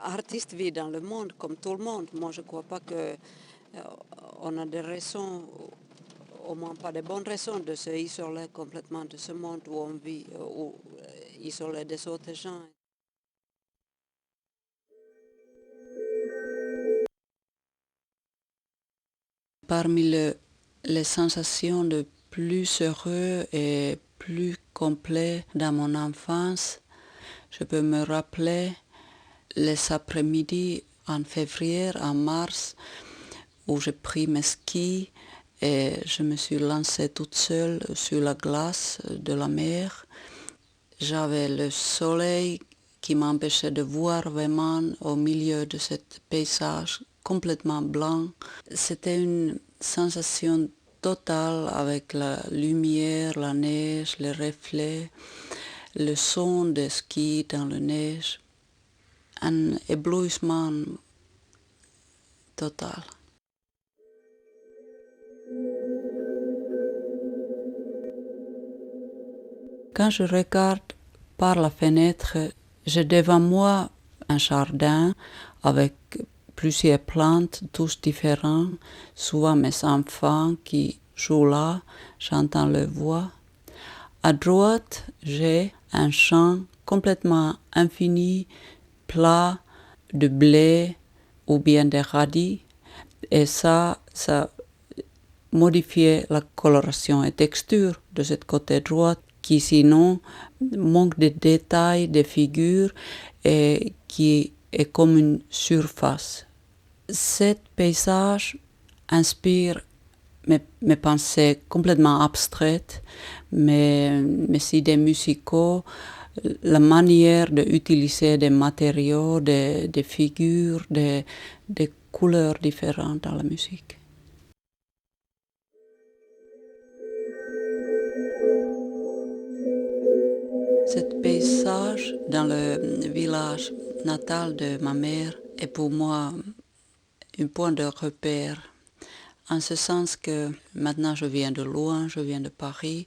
Artistes vivent dans le monde comme tout le monde. Moi, je ne crois pas qu'on a des raisons, au moins pas de bonnes raisons, de se isoler complètement de ce monde où on vit, ou isoler des autres gens. Parmi les sensations de plus heureux et plus complet dans mon enfance, je peux me rappeler les après-midi en février, en mars, où j'ai pris mes skis et je me suis lancée toute seule sur la glace de la mer. J'avais le soleil qui m'empêchait de voir vraiment au milieu de ce paysage complètement blanc. C'était une sensation totale avec la lumière, la neige, les reflets, le son des skis dans la neige. Un éblouissement total. Quand je regarde par la fenêtre, j'ai devant moi un jardin avec plusieurs plantes, tous différents, souvent mes enfants qui jouent là, j'entends leur voix. À droite, j'ai un champ complètement infini, plat, de blé ou bien de radis, et ça modifiait la coloration et texture de ce côté droit qui sinon manque de détails, de figures et qui est comme une surface. Ce paysage inspire mes pensées complètement abstraites, mes idées musicaux, la manière d'utiliser des matériaux, des figures, des couleurs différentes dans la musique. Ce paysage dans le village natal de ma mère est pour moi un point de repère. En ce sens que maintenant je viens de loin, je viens de Paris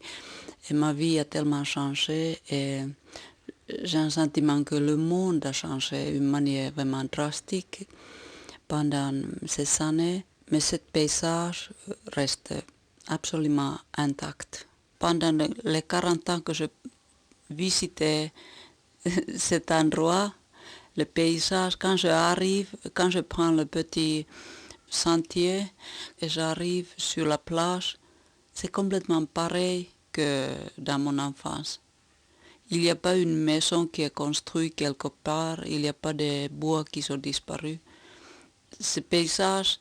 et ma vie a tellement changé et j'ai un sentiment que le monde a changé d'une manière vraiment drastique pendant ces années, mais ce paysage reste absolument intact. Pendant les 40 ans que je visitais cet endroit, le paysage, quand je prends le petit sentier et j'arrive sur la plage, c'est complètement pareil que dans mon enfance. Il n'y a pas une maison qui est construite quelque part, il n'y a pas de bois qui sont disparus. Ce paysage,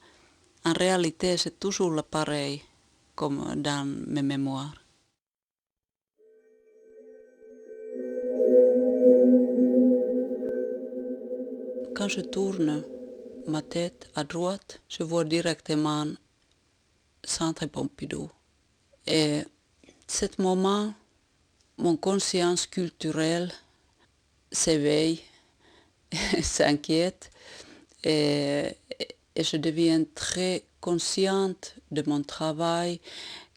en réalité, c'est toujours le pareil, comme dans mes mémoires. Quand je tourne ma tête à droite, je vois directement Centre Pompidou. Et à ce moment, mon conscience culturelle s'éveille, s'inquiète et je deviens très consciente de mon travail,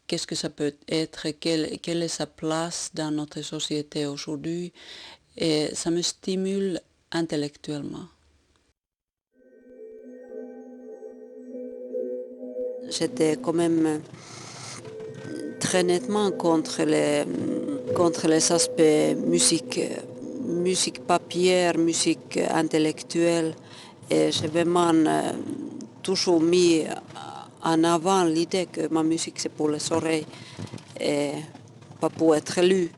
qu'est-ce que ça peut être, quelle est sa place dans notre société aujourd'hui et ça me stimule intellectuellement. J'étais quand même très nettement contre les aspects musique papier, musique intellectuelle. Et j'ai vraiment toujours mis en avant l'idée que ma musique c'est pour les oreilles et pas pour être lue.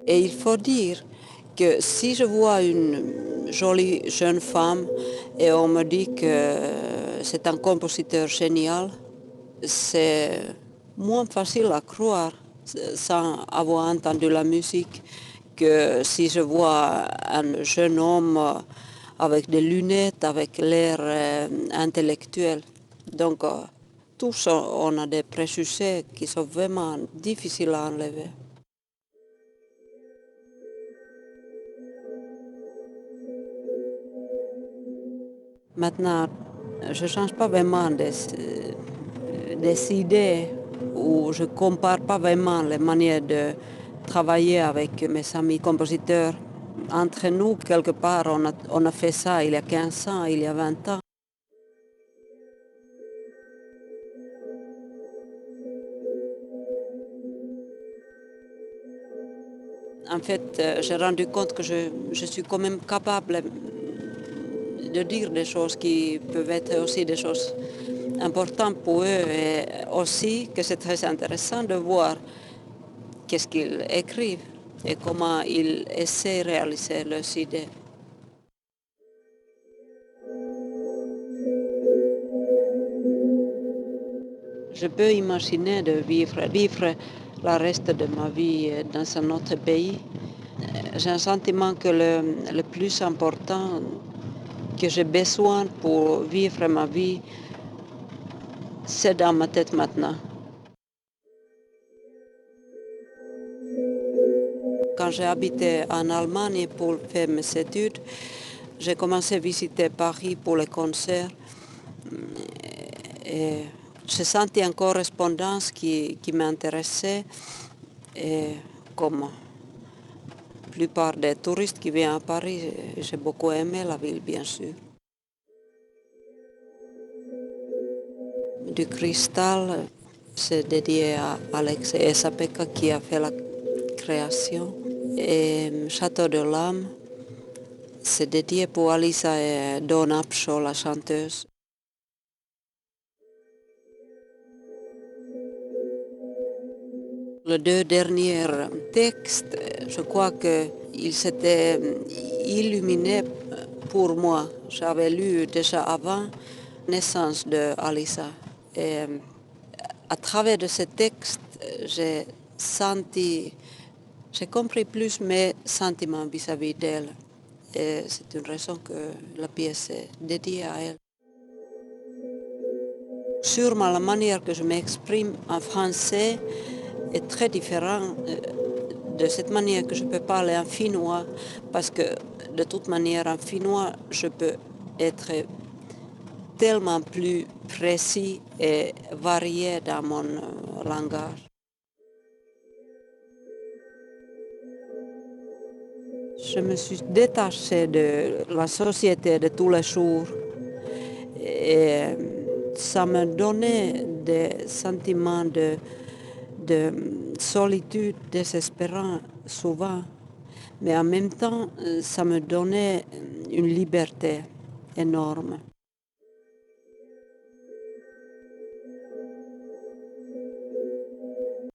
Et il faut dire que si je vois une jolie jeune femme et on me dit que c'est un compositeur génial, c'est moins facile à croire sans avoir entendu la musique que si je vois un jeune homme avec des lunettes, avec l'air intellectuel. Donc tous on a des préjugés qui sont vraiment difficiles à enlever. Maintenant, je ne change pas vraiment des idées où je ne compare pas vraiment les manières de travailler avec mes amis compositeurs. Entre nous, quelque part, on a fait ça il y a 15 ans, il y a 20 ans. En fait, j'ai rendu compte que je suis quand même capable de dire des choses qui peuvent être aussi des choses importantes pour eux et aussi que c'est très intéressant de voir qu'est-ce qu'ils écrivent et comment ils essaient de réaliser leurs idées. Je peux imaginer de vivre le reste de ma vie dans un autre pays. J'ai un sentiment que le plus important que j'ai besoin pour vivre ma vie, c'est dans ma tête maintenant. Quand j'ai habité en Allemagne pour faire mes études, j'ai commencé à visiter Paris pour les concerts. Et j'ai senti une correspondance qui m'intéressait. Et comme la plupart des touristes qui viennent à Paris, j'ai beaucoup aimé la ville, bien sûr. Du cristal, c'est dédié à Alex et Esa-Pekka qui a fait la création. Et Château de l'âme, c'est dédié pour Alisa et Dawn Upshaw, la chanteuse. Les deux derniers textes, je crois qu'ils s'étaient illuminés pour moi. J'avais lu déjà avant la naissance de Alisa. Et à travers de ces textes, j'ai compris plus mes sentiments vis-à-vis d'elle. Et c'est une raison que la pièce est dédiée à elle. Sûrement la manière que je m'exprime en français est très différente de cette manière que je peux parler en finnois, parce que de toute manière en finnois, je peux être tellement plus précis et varié dans mon langage. Je me suis détachée de la société de tous les jours et ça me donnait des sentiments de solitude désespérant souvent, mais en même temps, ça me donnait une liberté énorme.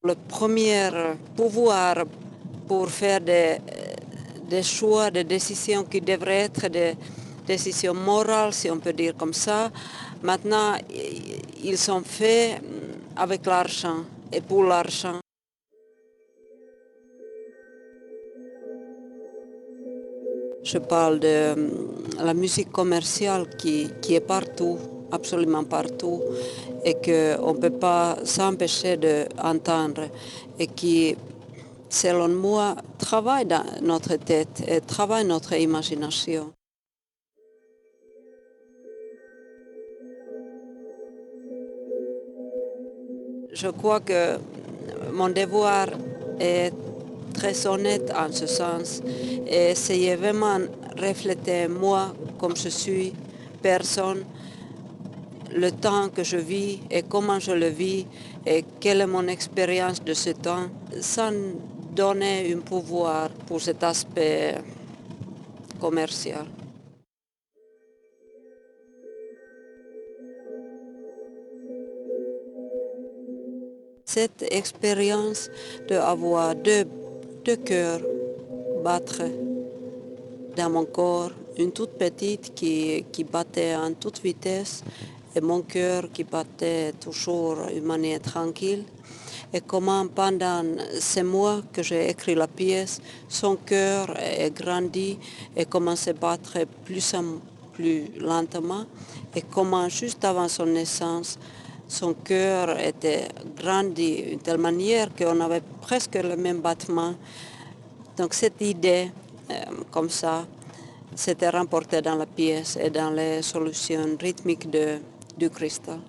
Le premier pouvoir pour faire des choix, des décisions qui devraient être des décisions morales, si on peut dire comme ça, maintenant, ils sont faits avec l'argent et pour l'argent. Je parle de la musique commerciale qui est partout, absolument partout, et qu'on ne peut pas s'empêcher d'entendre, et qui, selon moi, travaille dans notre tête et travaille notre imagination. Je crois que mon devoir est très honnête en ce sens et essayer vraiment de refléter moi comme je suis, personne, le temps que je vis et comment je le vis et quelle est mon expérience de ce temps, sans donner un pouvoir pour cet aspect commercial. Cette expérience d'avoir deux cœurs battre dans mon corps, une toute petite qui battait en toute vitesse et mon cœur qui battait toujours d'une manière tranquille. Et comment pendant ces mois que j'ai écrit la pièce, son cœur est grandi et commence à battre plus en plus lentement et comment juste avant son naissance, son cœur était grandi d'une telle manière qu'on avait presque le même battement. Donc cette idée, comme ça, s'était remportée dans la pièce et dans les solutions rythmiques du cristal.